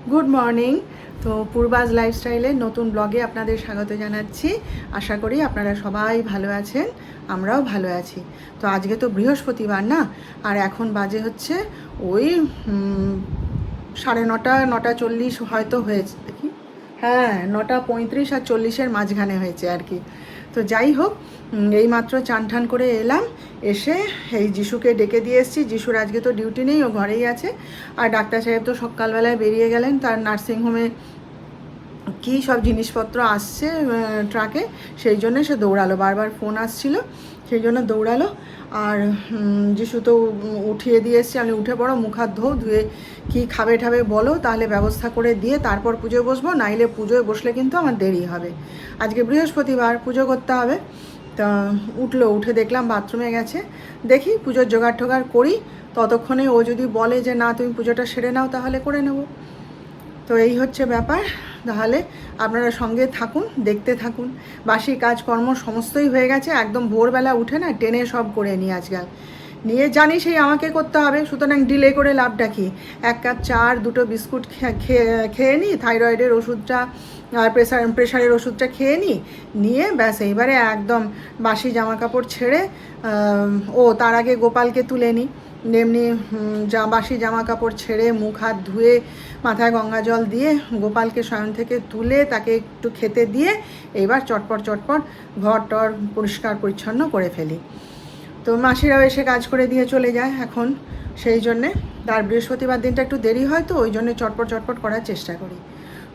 Good morning. তো পূর্বাজ লাইফস্টাইলের নতুন ব্লগে আপনাদের স্বাগত জানাচ্ছি। আশা করি আপনারা সবাই ভালো আছেন, আমরাও ভালো আছি। তো আজকে তো বৃহস্পতিবার না, আর এখন বাজে হচ্ছে ওই 9:30 9:40 হয়তো হয়েছে, দেখি, হ্যাঁ 9:35 আর 40-এর মাঝখানে হয়েছে আর কি। তো যাই হোক, এইমাত্র চান ঠান করে এলাম, এসে এই যিশুকে ডেকে দিয়ে এসেছি। যিশুর আজকে তো ডিউটি নেই, ও ঘরেই আছে। আর ডাক্তার সাহেব তো সকালবেলায় বেরিয়ে গেলেন, তার নার্সিংহোমে কী সব জিনিসপত্র আসছে ট্রাকে, সেই জন্য সে দৌড়ালো, বারবার ফোন আসছিল, সেই জন্য দৌড়ালো। আর যিশু তো উঠিয়ে দিয়ে এসছি, আমি উঠে পড়ো, মুখ হাত ধুয়ে কী খাবে ঠাবে বলো, তাহলে ব্যবস্থা করে দিয়ে তারপর পুজোয় বসবো, নাইলে পুজোয় বসলে কিন্তু আমার দেরি হবে। আজকে বৃহস্পতিবার, পুজো করতে হবে। তা উঠে দেখলাম বাথরুমে গেছে, দেখি পুজোর জোগাড় টোগাড় করি, ততক্ষণে ও যদি বলে যে না তুমি পুজোটা সেরে নাও, তাহলে করে নেব। তো এই হচ্ছে ব্যাপার। তাহলে আপনারা সঙ্গে থাকুন, দেখতে থাকুন। বাসি কাজকর্ম সমস্তই হয়ে গেছে, একদম ভোরবেলা উঠে না টেনে সব করে নিই আজকাল, নিয়ে জানি সেই আমাকে করতে হবে, সুতরাং ডিলে করে লাভটা কি। 1 কাপ চা আর 2টো বিস্কুট খেয়ে নিই, থাইরয়েডের ওষুধটা আর প্রেশারের ওষুধটা খেয়ে নিয়ে ব্যাস এইবারে একদম বাসি জামা কাপড় ছেড়ে, তার আগে গোপালকে তুলে নিই। এমনি বাসি জামা কাপড় ছেড়ে মুখ হাত ধুয়ে মাথায় গঙ্গা জল দিয়ে গোপালকে শয়ন থেকে তুলে তাকে একটু খেতে দিয়ে এইবার চটপট ঘর টর পরিষ্কার পরিচ্ছন্ন করে ফেলি। তো মাসিরাও এসে কাজ করে দিয়ে চলে যায় এখন, সেই জন্যে তার বৃহস্পতিবার দিনটা একটু দেরি হয়, তো ওই জন্যে চটপট করার চেষ্টা করি।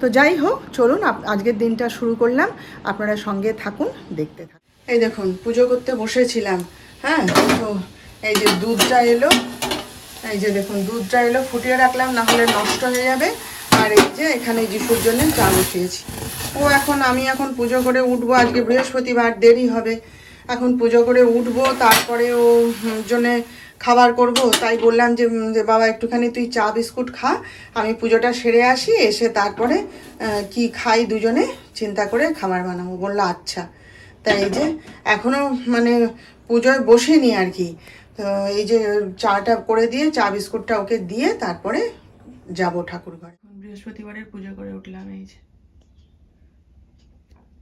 তো যাই হোক, চলুন আজকের দিনটা শুরু করলাম, আপনারা সঙ্গে থাকুন, দেখতে থাকুন। এই দেখুন, পুজো করতে বসেছিলাম, হ্যাঁ। তো এই যে দুধটা এলো, এই যে দেখুন দুধটা এলো, ফুটিয়ে রাখলাম, না হলে নষ্ট হয়ে যাবে। আর এই যে এখানে যিশুর জন্য চা বসিয়েছি। আমি এখন পুজো করে উঠবো, আজকে বৃহস্পতিবার, দেরি হবে। এখন পুজো করে উঠবো, তারপরে ও জন্যে খাবার করব। তাই বললাম যে বাবা একটুখানি তুই চা বিস্কুট খা, আমি পুজোটা সেরে আসি, এসে তারপরে কি খাই দুজনে চিন্তা করে খাবার বানাবো। বললো আচ্ছা। তাই এই যে এখনও মানে পুজোয় বসিনি আর কি। তো এই যে চাটা করে দিয়ে, চা বিস্কুটটা ওকে দিয়ে তারপরে যাব ঠাকুর ঘরে। বৃহস্পতিবারের পুজো করে উঠলাম। এই যে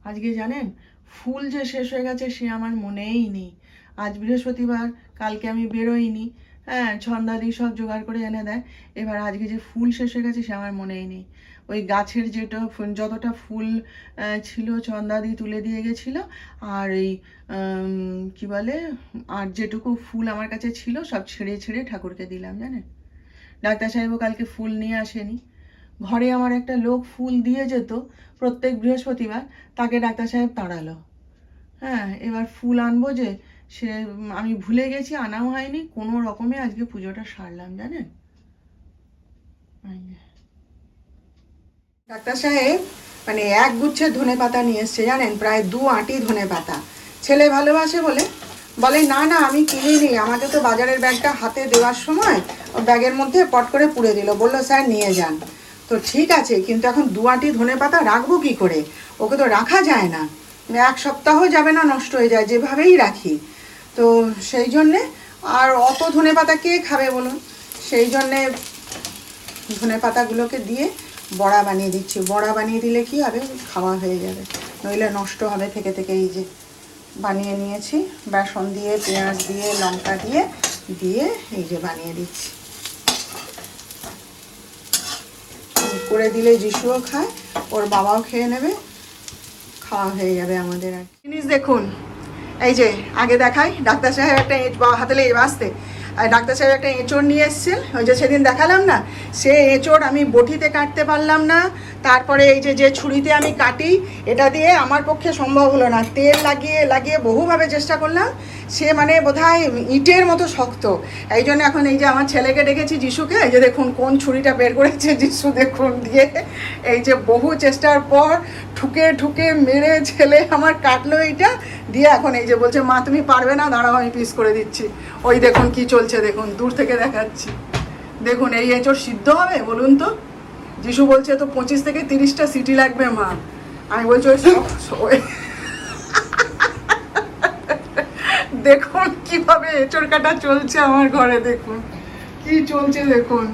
আজকে জানেন ফুল যে শেষ হয়ে গেছে সে আমার মনেই নেই। আজ বৃহস্পতিবার, কালকে আমি বেরোইনি, হ্যাঁ, ছন্দাদি সব জোগাড় করে এনে দেয়। এবার আজকে যে ফুল শেষ হয়ে গেছে সে আমার মনেই নেই। ওই গাছের যতটা ফুল ছিল ছন্দাদি তুলে দিয়ে গেছিলো, আর এই কি বলে, আর যেটুকু ফুল আমার কাছে ছিল সব ছেড়ে ঠাকুরকে দিলাম। জানেন, ডাক্তার সাহেবও কালকে ফুল নিয়ে আসেনি। ঘরে আমার একটা লোক ফুল দিয়ে যেত প্রত্যেক বৃহস্পতিবার, তাকে ডাক্তার সাহেব তাড়ালো। হ্যাঁ, এবার ফুল আনবো যে, সে আমি ভুলে গেছি, আনাও হয়নি, কোনো রকমে আজকে পুজোটা সারলাম। জানেন, ডাক্তার সাহেব মানে এক গুচ্ছের ধনে পাতা নিয়ে এসছে, জানেন, প্রায় 2 আঁটি ধনে পাতা। ছেলে ভালোবাসে বলে না আমি কিনিনি, আমাকে তো বাজারের ব্যাগটা হাতে দেওয়ার সময় ব্যাগের মধ্যে পট করে পুড়ে দিল, বললো স্যার নিয়ে যান। তো ঠিক আছে, কিন্তু এখন 2 আঁটি ধনে পাতা রাখবো কী করে? ওকে তো রাখা যায় না, 1 সপ্তাহ যাবে না, নষ্ট হয়ে যায় যেভাবেই রাখি। তো সেই জন্যে, আর অত ধনে পাতা কে খাবে বলুন, সেই জন্যে ধনে পাতাগুলোকে দিয়ে বড়া বানিয়ে দিচ্ছি। বড়া বানিয়ে দিলে কি হবে, খাওয়া হয়ে যাবে, নইলে নষ্ট হবে থেকে। এই যে বানিয়ে নিয়েছি, বেসন দিয়ে, পেঁয়াজ দিয়ে, লঙ্কা দিয়ে এই যে বানিয়ে দিচ্ছি। করে দিলে যিশুও খায়, ওর বাবাও খেয়ে নেবে, খাওয়া হয়ে যাবে আমাদের। আর জিনিস দেখুন, এই যে আগে দেখাই, ডাক্তার সাহেব একটা হাতে লেগে বাঁচতে, আর ডাক্তার সাহেব একটা এঁচড় নিয়ে এসেছেন, ওই যে সেদিন দেখালাম না, সে এঁচড় আমি বটিতে কাটতে পারলাম না। তারপরে এই যে ছুরিতে আমি কাটি, এটা দিয়ে আমার পক্ষে সম্ভব হলো না, তেল লাগিয়ে বহুভাবে চেষ্টা করলাম, সে মানে বোধহয় ইটের মতো শক্ত। এই জন্য এখন এই যে আমার ছেলেকে ডেকেছি, যিশুকে, এই যে দেখুন কোন ছুরিটা বের করেছে যিশু, দেখুন দিয়ে এই যে বহু চেষ্টার পর ঠুকে মেরে ছেলে আমার কাটলো এইটা দিয়ে। এখন এই যে বলছে মা তুমি পারবে না, দাঁড়াও আমি পিস করে দিচ্ছি। ওই দেখুন কি চলছে, দেখুন দূর থেকে দেখাচ্ছি, দেখুন এই এঁচড় সিদ্ধ হবে বলুন তো? যিশু বলছে তো 25 থেকে 30টা সিটি লাগবে মা। আমি বলছি ওই দেখুন কিভাবে এঁচড় কাটা চলছে আমার ঘরে, দেখুন কি চলছে দেখুন।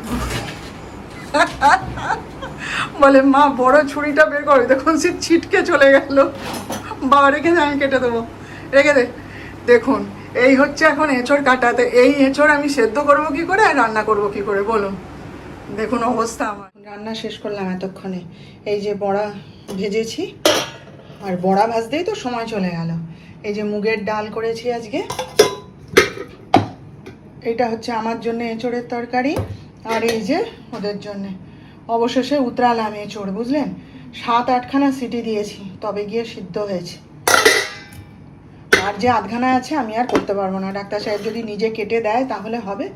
বলে মা বড় ছুরিটা বের করো, দেখুন সে ছিটকে চলে গেল। বাবা রেখে দে, আমি কেটে দেবো, রেখে দে। দেখুন এই হচ্ছে এখন এঁচড় কাটাতে, এই এঁচড় আমি সেদ্ধ করবো কি করে আর রান্না করবো কি করে বলুন। দেখুন অবস্থা আমার। রান্না শেষ করলাম এতক্ষণে, এই যে বড়া ভেজেছি, আর বড়া ভাজতেই তো সময় চলে গেল। এই যে মুগের ডাল করেছি আজকে, এটা হচ্ছে আমার জন্য এঁচড়ের তরকারি, আর এই যে ওদের জন্যে। অবশেষে উতরালাম এঁচড়, বুঝলেন, 7-8খানা সিটি দিয়েছি তবে গিয়ে সিদ্ধ হয়েছে। আর যে আধখানা আছে আমি আর করতে পারবো না, ডাক্তার সাহেব যদি নিজে কেটে দেয় তাহলে হবে,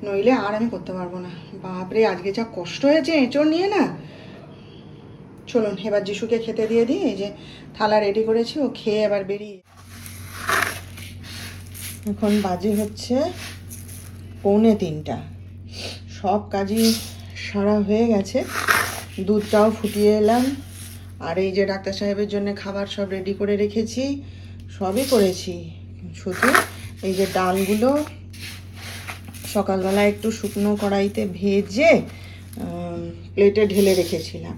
নইলে আর আমি করতে পারবো না। বাপরে আজকে যা কষ্ট হয়েছে এঁচড় নিয়ে না। চলুন এবার যিশুকে খেতে দিয়ে দিই, এই যে থালা রেডি করেছি, ও খেয়ে এবার বেরিয়ে। এখন বাজে হচ্ছে 2:45, সব কাজই সারা হয়ে গেছে, দুধটাও ফুটিয়ে এলাম, আর এই যে ডাক্তার সাহেবের জন্য খাবার সব রেডি করে রেখেছি, সবই করেছি। শুধু এই যে ডালগুলো সকালবেলা একটু শুকনো কড়াইতে ভেজে প্লেটে ঢেলে রেখেছিলাম,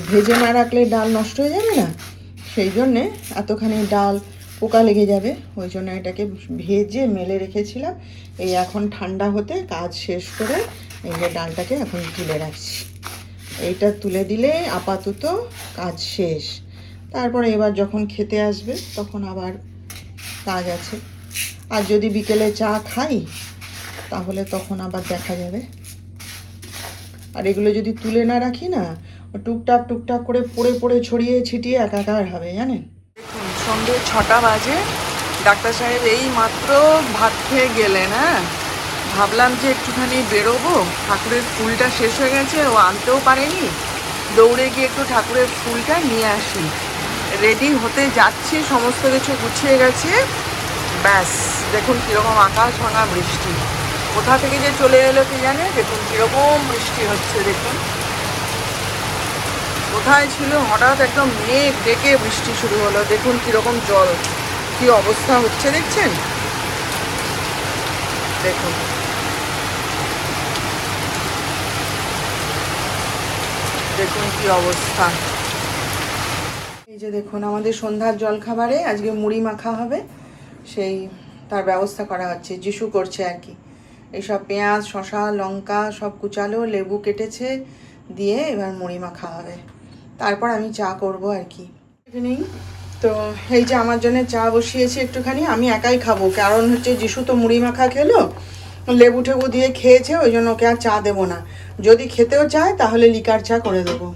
ভেজে না রাখলে ডাল নষ্ট হয়ে যাবে না, সেই জন্যে এতখানি ডাল পোকা লেগে যাবে, ওই জন্য এটাকে ভেজে মেলে রেখেছিলাম। এই এখন ঠান্ডা হতে কাজ শেষ করে এই যে ডালটাকে এখন তুলে রাখছি, এইটা তুলে দিলে আপাতত কাজ শেষ। তারপরে এবার যখন খেতে আসবে তখন আবার কাজ আছে, আর যদি বিকেলে চা খাই তাহলে তখন আবার দেখা যাবে। আর এগুলো যদি তুলে না রাখি না, টুকটাক টুকটাক করে পড়ে পড়ে ছড়িয়ে ছিটিয়ে একাকার হবে, জানেন। দেখুন সন্ধ্যে 6টা বাজে, ডাক্তার সাহেব এই মাত্র ভাত খেয়ে গেলেন। হ্যাঁ, ভাবলাম যে একটুখানি বেরোবো, ঠাকুরের ফুলটা শেষ হয়ে গেছে, ও আনতেও পারেনি, দৌড়ে গিয়ে একটু ঠাকুরের ফুলটা নিয়ে আসি। রেডি হতে যাচ্ছি, সমস্ত কিছু গুছিয়ে গেছে, ব্যাস দেখুন কীরকম আকাশ ভাঙা বৃষ্টি, কোথা থেকে যে চলে এলো কি জানে। দেখুন কীরকম বৃষ্টি হচ্ছে, দেখুন কোথায় ছিল, হঠাৎ একদম মেঘ ডেকে বৃষ্টি শুরু হলো। দেখুন কীরকম জল, কি অবস্থা হচ্ছে দেখছেন, দেখুন দেখুন কি অবস্থা। এই যে দেখুন আমাদের সন্ধ্যার জলখাবারে আজকে মুড়ি মাখা হবে, সেই তার ব্যবস্থা করা হচ্ছে, যিশু করছে আর কি। এইসব পেঁয়াজ শসা লঙ্কা সব কুচালো, লেবু কেটেছে, দিয়ে এবার মুড়ি মাখা হবে, তারপর আমি চা করব আর কি। ইভিনিং তো এই যে আমার জন্য চা বসিয়েছি একটুখানি, আমি একাই খাবো, কারণ হচ্ছে যিশু তো মুড়ি মাখা খেলো, লেবু টেবু দিয়ে খেয়েছে, ওই জন্য ওকে আর চা দেবো না, যদি খেতেও চায় তাহলে লিকার চা করে দেবো।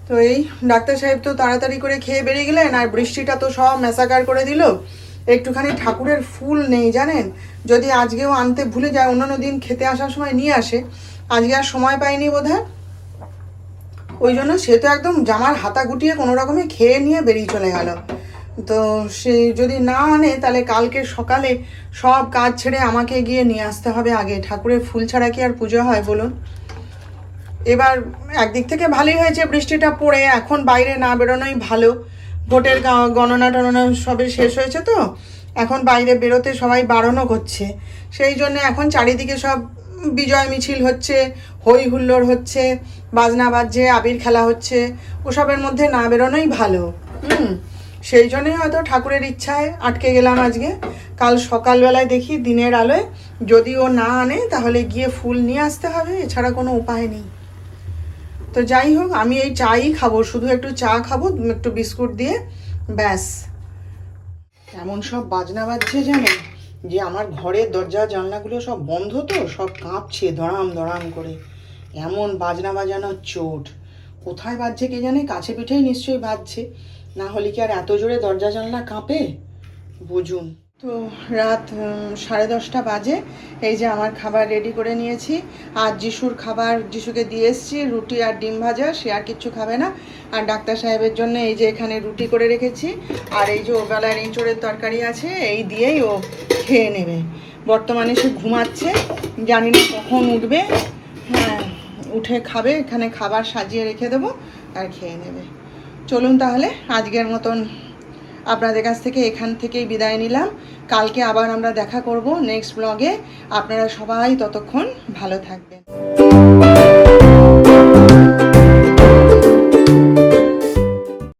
তো এই ডাক্তার সাহেব তো তাড়াতাড়ি করে খেয়ে বেরিয়ে গেলেন, আর বৃষ্টিটা তো সব মেসাকার করে দিল। একটুখানি ঠাকুরের ফুল নেই জানেন, যদি আজকেও আনতে ভুলে যায়, অন্যান্য দিন খেতে আসার সময় নিয়ে আসে, আজকে আর সময় পাইনি বোধহয়, ওই জন্য সে তো একদম জামার হাতা গুটিয়ে কোনো রকমে খেয়ে নিয়ে বেরিয়ে চলে গেল। তো সে যদি না আনে তাহলে কালকে সকালে সব কাজ ছেড়ে আমাকে গিয়ে নিয়ে আসতে হবে আগে, ঠাকুরের ফুল ছাড়া কি আর পুজো হয় বলুন। এবার একদিক থেকে ভালোই হয়েছে বৃষ্টিটা পড়ে, এখন বাইরে না বেরোনোই ভালো, ভোটের গণনা টণনা সবে শেষ হয়েছে, তো এখন বাইরে বেরোতে সবাই বারণও করছে, সেই জন্য এখন চারিদিকে সব বিজয় মিছিল হচ্ছে, হই হুল্লোড় হচ্ছে, বাজনা বাজছে, আবির খেলা হচ্ছে, ওসবের মধ্যে না বেরোনোই ভালো। সেই জন্যই হয়তো ঠাকুরের ইচ্ছায় আটকে গেলাম আজকে, কাল সকালবেলায় দেখি দিনের আলোয় যদি ও না আনে তাহলে গিয়ে ফুল নিয়ে আসতে হবে, এছাড়া কোনো উপায় নেই। তো যাই হোক, আমি এই চাই খাবো, শুধু একটু চা খাবো একটু বিস্কুট দিয়ে, ব্যাস। এমন সব বাজনা বাজছে জানেন, যে আমার ঘরের দরজা জানলাগুলো সব বন্ধ, তো সব কাঁপছে দড়াম দড়াম করে, এমন বাজনা বাজানোর চোট, কোথায় বাজছে কে জানে, কাছে পিঠেই নিশ্চয়ই বাজছে, না হলে কি আর এত জোরে দরজা জানলা কাঁপে বুঝুন। তো রাত 10:30 বাজে, এই যে আমার খাবার রেডি করে নিয়েছি, আর যিশুর খাবার যিশুকে দিয়ে এসেছি, রুটি আর ডিম ভাজা, সে আর কিচ্ছু খাবে না। আর ডাক্তার সাহেবের জন্য এই যে এখানে রুটি করে রেখেছি, আর এই যে ওবেলার এঁচড়ের তরকারি আছে, এই দিয়েই ও খেয়ে নেবে। বর্তমানে সে ঘুমাচ্ছে, জানি না কখন উঠবে, হ্যাঁ উঠে খাবে, এখানে খাবার সাজিয়ে রেখে দেবো আর খেয়ে নেবে। চলুন তাহলে আজকের মতন আপনাদের কাছ থেকে এখান থেকেই বিদায় নিলাম, কালকে আবার আমরা দেখা করব নেক্সট ব্লগে। আপনারা সবাই ততক্ষণ ভালো থাকবেন।